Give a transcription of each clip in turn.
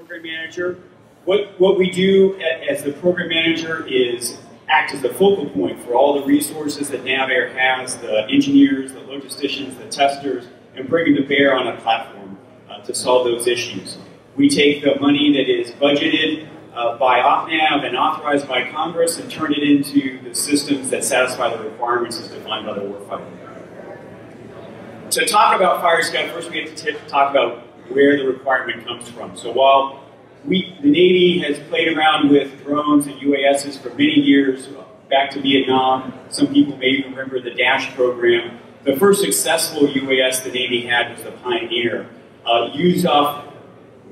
program manager. What we do as the program manager is act as the focal point for all the resources that NavAir has, the engineers, the logisticians, the testers, and bring them to bear on a platform to solve those issues. We take the money that is budgeted by OpNav and authorized by Congress and turn it into the systems that satisfy the requirements as defined by the warfighter. To talk about Firescout, first we have to talk about where the requirement comes from. So while the Navy has played around with drones and UASs for many years, back to Vietnam, some people may even remember the DASH program. The first successful UAS the Navy had was the Pioneer, used off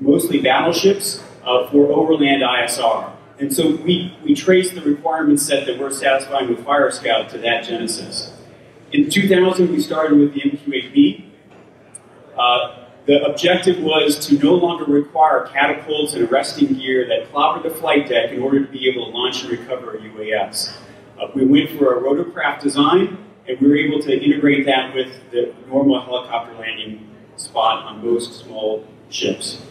mostly battleships for overland ISR. And so we trace the requirement set that we're satisfying with Firescout to that genesis. In 2000, we started with the MQ-8B. The objective was to no longer require catapults and arresting gear that clobbered the flight deck in order to be able to launch and recover a UAS. We went for a rotorcraft design, and we were able to integrate that with the normal helicopter landing spot on most small ships.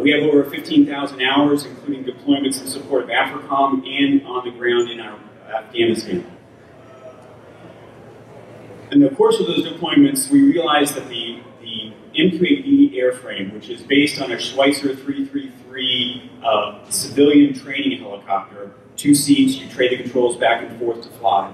We have over 15,000 hours, including deployments in support of AFRICOM and on the ground in Afghanistan. In the course of those deployments, we realized that the MQ-8B airframe, which is based on a Schweitzer 333 civilian training helicopter, 2 seats, you trade the controls back and forth to fly,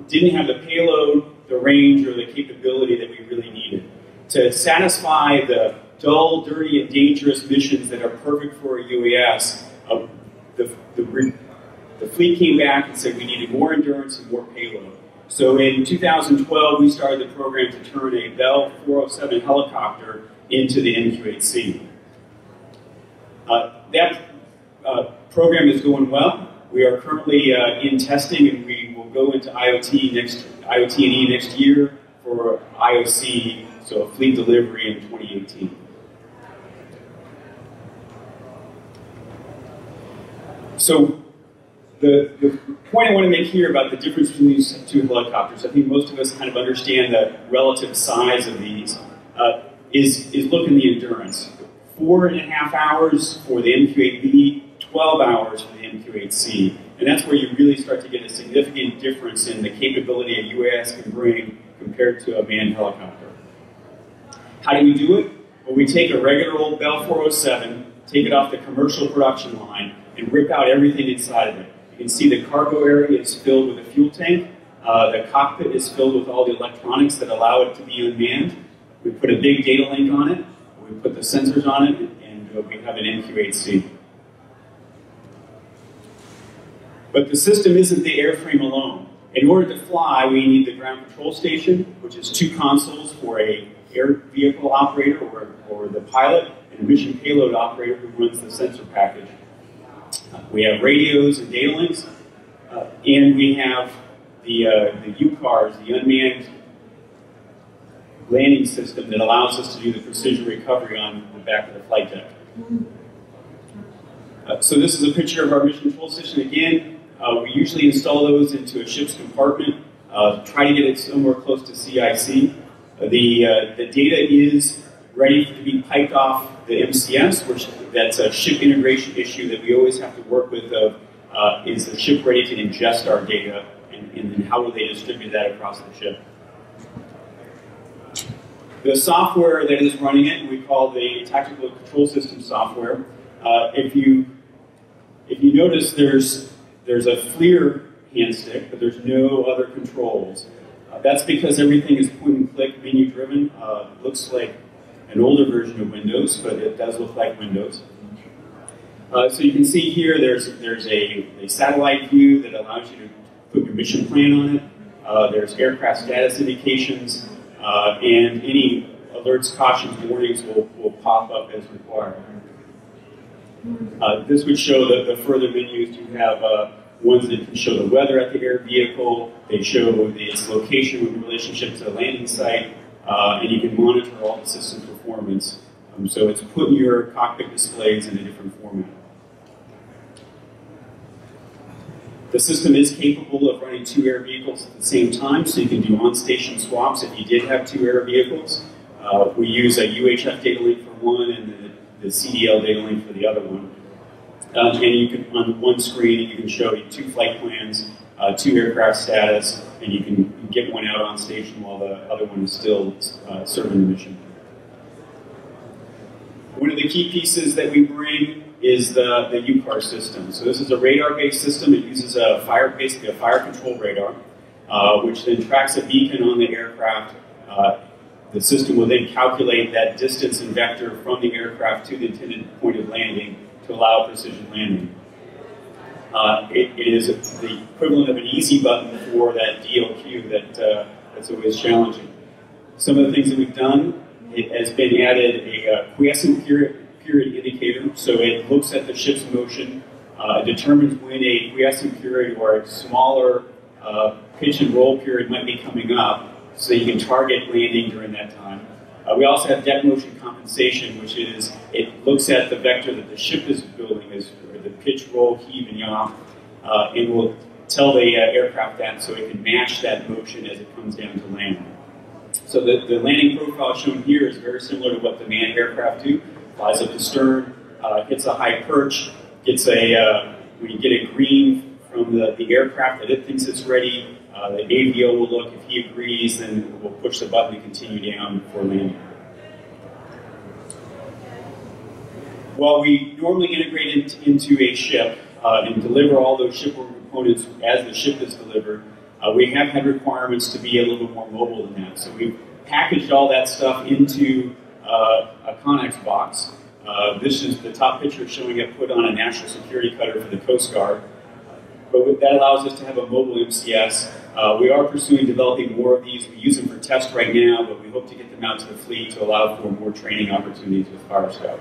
didn't have the payload, the range, or the capability that we really needed. To satisfy the dull, dirty, and dangerous missions that are perfect for a UAS, the fleet came back and said we needed more endurance and more payload. So in 2012, we started the program to turn a Bell 407 helicopter into the MQ-8C. That program is going well. We are currently in testing, and we will go into IoT&E next year for IOC, so fleet delivery in 2018. So the point I want to make here about the difference between these two helicopters, I think most of us kind of understand the relative size of these, is look in the endurance. 4.5 hours for the MQ-8B, 12 hours for the MQ-8C. And that's where you really start to get a significant difference in the capability a UAS can bring compared to a manned helicopter. How do we do it? Well, we take a regular old Bell 407, take it off the commercial production line, and rip out everything inside of it. You can see the cargo area is filled with a fuel tank. The cockpit is filled with all the electronics that allow it to be unmanned. We put a big data link on it. We put the sensors on it, and we have an MQ-8C. But the system isn't the airframe alone. In order to fly, we need the ground control station, which is 2 consoles for a air vehicle operator or the pilot, and a mission payload operator who runs the sensor package. We have radios and data links, and we have the UCARs, the unmanned landing system that allows us to do the precision recovery on the back of the flight deck. So this is a picture of our mission control system. Again, we usually install those into a ship's compartment, try to get it somewhere close to CIC. The data is ready to be piped off the MCS, which that's a ship integration issue that we always have to work with. Is the ship ready to ingest our data, and then how will they distribute that across the ship? The software that is running it, we call the tactical control system software. If you notice, there's a FLIR hand stick, but there's no other controls. That's because everything is point and click, menu driven. It looks like an older version of Windows, but it does look like Windows. So you can see here there's a satellite view that allows you to put your mission plan on it. There's aircraft status indications, and any alerts, cautions, warnings will pop up as required. This would show the further menus. You have ones that can show the weather at the air vehicle. They show its location in relationship to the landing site, and you can monitor all the system performance. So it's putting your cockpit displays in a different format. The system is capable of running 2 air vehicles at the same time, so you can do on-station swaps if you did have 2 air vehicles. We use a UHF data link for one and the CDL data link for the other one. And you can, on one screen, you can show 2 flight plans, 2 aircraft status, and you can get one out on station while the other one is still serving the mission. One of the key pieces that we bring is the UCAR system. So this is a radar-based system. It uses basically a fire control radar, which then tracks a beacon on the aircraft. The system will then calculate that distance and vector from the aircraft to the intended point of landing to allow precision landing. It is the equivalent of an easy button for that DLQ that's always challenging. Some of the things that we've done, it has been added a quiescent period indicator, so it looks at the ship's motion, determines when a quiescent period or a smaller pitch and roll period might be coming up, so you can target landing during that time. We also have deck motion compensation, which is, it looks at the vector that the ship is building, or the pitch, roll, heave, and yaw, and will tell the aircraft that so it can match that motion as it comes down to land. So the landing profile shown here is very similar to what the manned aircraft do. Flies up the stern, hits a high perch, gets when you get a green from the aircraft that it thinks it's ready, the AVO will look. If he agrees, then we'll push the button to continue down for landing. While we normally integrate into a ship and deliver all those shipboard components as the ship is delivered, we have had requirements to be a little bit more mobile than that. So we've packaged all that stuff into a Connex box. This is the top picture showing it put on a national security cutter for the Coast Guard. But that allows us to have a mobile MCS. We are pursuing developing more of these. We use them for test right now, but we hope to get them out to the fleet to allow for more training opportunities with Firescout.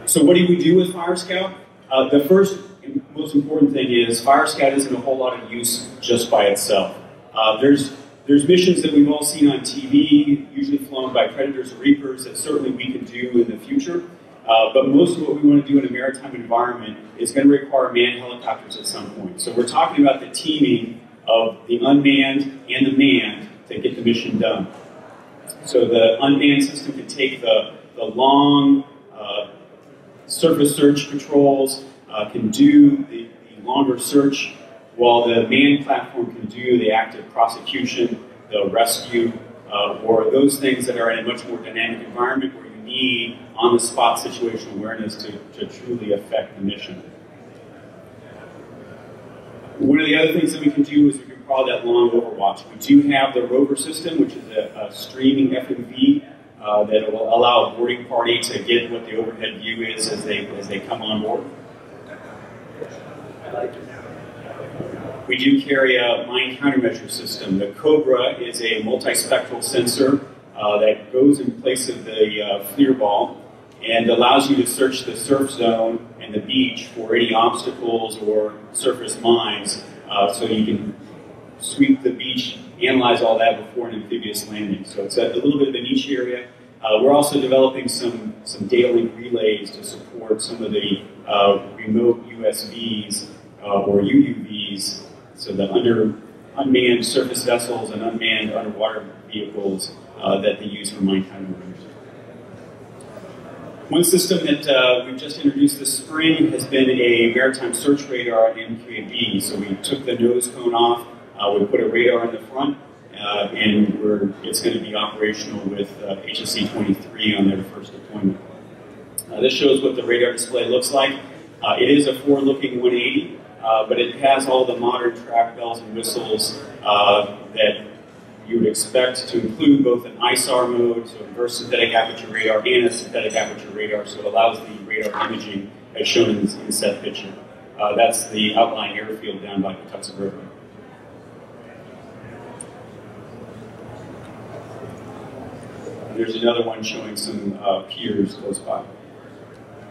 So what do we do with Firescout? The first and most important thing is Firescout isn't a whole lot of use just by itself. There's missions that we've all seen on TV, usually flown by Predators or Reapers, that certainly we can do in the future. But most of what we want to do in a maritime environment is going to require manned helicopters at some point. So we're talking about the teaming of the unmanned and the manned to get the mission done. So the unmanned system can take the long surface search patrols, can do the longer search, while the manned platform can do the active prosecution, the rescue, or those things that are in a much more dynamic environment where you need on-the-spot situational awareness to truly affect the mission. One of the other things that we can do is we can call that long overwatch. We do have the rover system, which is a streaming FMV that will allow a boarding party to get what the overhead view is as they come on board. We do carry a mine countermeasure system. The Cobra is a multispectral sensor that goes in place of the FLIR ball and allows you to search the surf zone and the beach for any obstacles or surface mines, so you can sweep the beach, analyze all that before an amphibious landing. So it's a little bit of a niche area. We're also developing some data link relays to support some of the remote USVs or UUVs, so the unmanned surface vessels and unmanned underwater vehicles that they use for mine countermeasures. One system that we've just introduced this spring has been a maritime search radar in MQAB. So we took the nose cone off, we put a radar in the front, and it's going to be operational with HSC 23 on their first deployment. This shows what the radar display looks like. It is a forward-looking 180, but it has all the modern track bells and whistles that you would expect to include both an ISAR mode, so inverse synthetic aperture radar, and a synthetic aperture radar, so it allows the radar imaging as shown in this inset picture. That's the outlying airfield down by Patuxent River. There's another one showing some piers close by.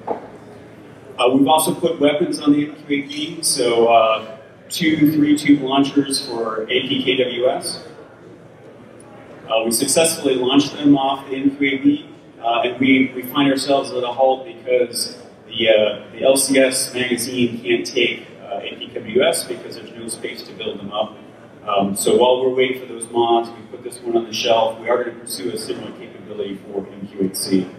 We've also put weapons on the MQAB, so 2 3-tube launchers for APKWS. We successfully launched them off the MQAB, and we find ourselves at a halt because the LCS magazine can't take APKWS because there's no space to build them up. So while we're waiting for those mods, we put this one on the shelf. We are going to pursue a similar capability for MQ8C.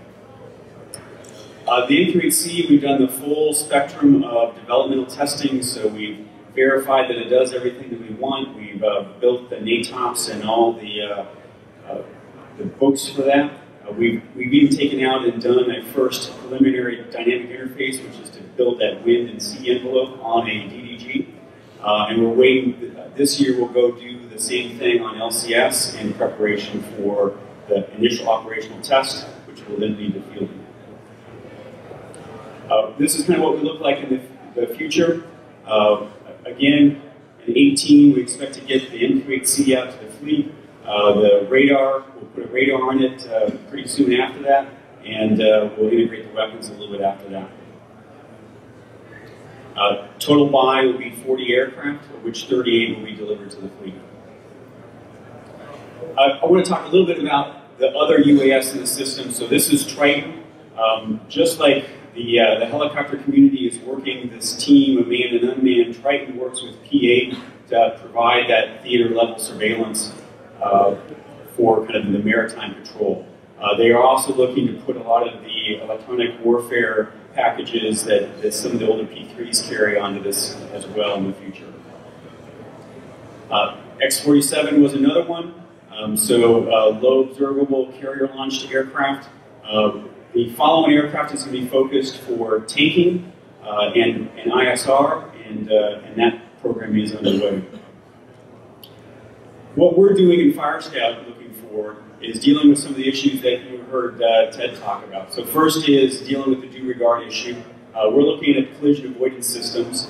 The N3C, we've done the full spectrum of developmental testing, so we've verified that it does everything that we want. We've built the NATOPS and all the books for that. We've even taken out and done a first preliminary dynamic interface, which is to build that wind and sea envelope on a DDG. And we're waiting, this year we'll go do the same thing on LCS in preparation for the initial operational test, which will then lead to fielding. This is kind of what we look like in the future. Again, in 2018, we expect to get the N3C out to the fleet. The radar, we'll put a radar on it pretty soon after that, and we'll integrate the weapons a little bit after that. Total buy will be 40 aircraft, of which 38 will be delivered to the fleet. I want to talk a little bit about the other UAS in the system. So this is Triton. Just like the helicopter community is working this team of manned and unmanned, Triton works with P8 to provide that theater-level surveillance for kind of the maritime patrol. They are also looking to put a lot of the electronic warfare packages that some of the older P3s carry onto this as well in the future. X-47 was another one. Low observable carrier-launched aircraft. The following aircraft is going to be focused for tanking and ISR, and that program is underway. What we're doing in Firescout looking for is dealing with some of the issues that you heard Ted talk about. So first is dealing with the due regard issue. We're looking at collision avoidance systems.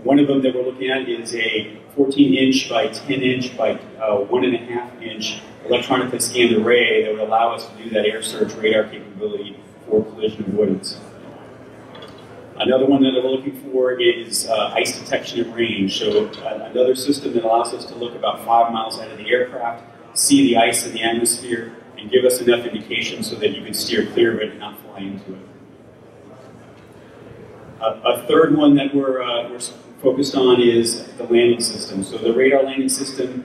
One of them that we're looking at is a 14-inch by 10-inch by 1.5-inch electronically scanned array that would allow us to do that air search radar capability for collision avoidance. Another one that we're looking for is ice detection at range. So another system that allows us to look about 5 miles out of the aircraft, see the ice in the atmosphere, and give us enough indication so that you can steer clear of it and not fly into it. A third one that we're focused on is the landing system. So the radar landing system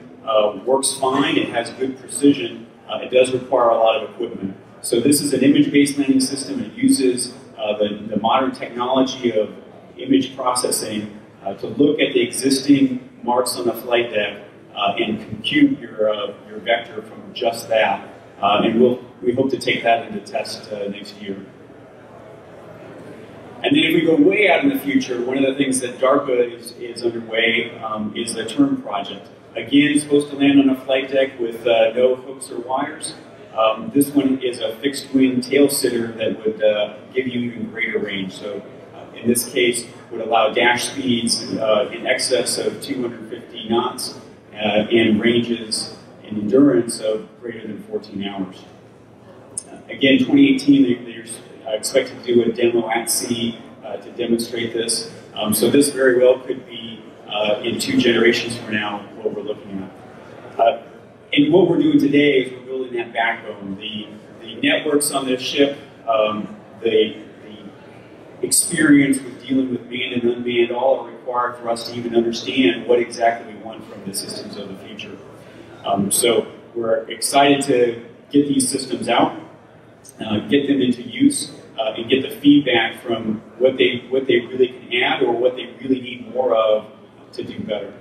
works fine. It has good precision. It does require a lot of equipment. So this is an image-based landing system. It uses the modern technology of image processing to look at the existing marks on the flight deck and compute your vector from just that. And we hope to take that into test next year. And then if we go way out in the future, one of the things that DARPA is underway is the TERM project. Again, it's supposed to land on a flight deck with no hooks or wires. This one is a fixed wing tail sitter that would give you even greater range. So in this case, would allow dash speeds in excess of 250 knots and ranges and endurance of greater than 14 hours. Again, 2018, they're expected to do a demo at sea to demonstrate this. So this very well could be in 2 generations from now what we're looking at. And what we're doing today is we're building that backbone. The networks on this ship, the experience with dealing with manned and unmanned, all are required for us to even understand what exactly we want from the systems of the future. So we're excited to get these systems out, get them into use, and get the feedback from what they really can add or what they really need more of to do better.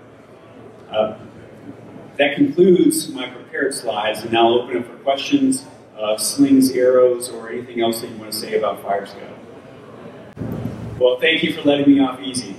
That concludes my prepared slides, and now I'll open up for questions, slings, arrows, or anything else that you want to say about Firescout. Well, thank you for letting me off easy.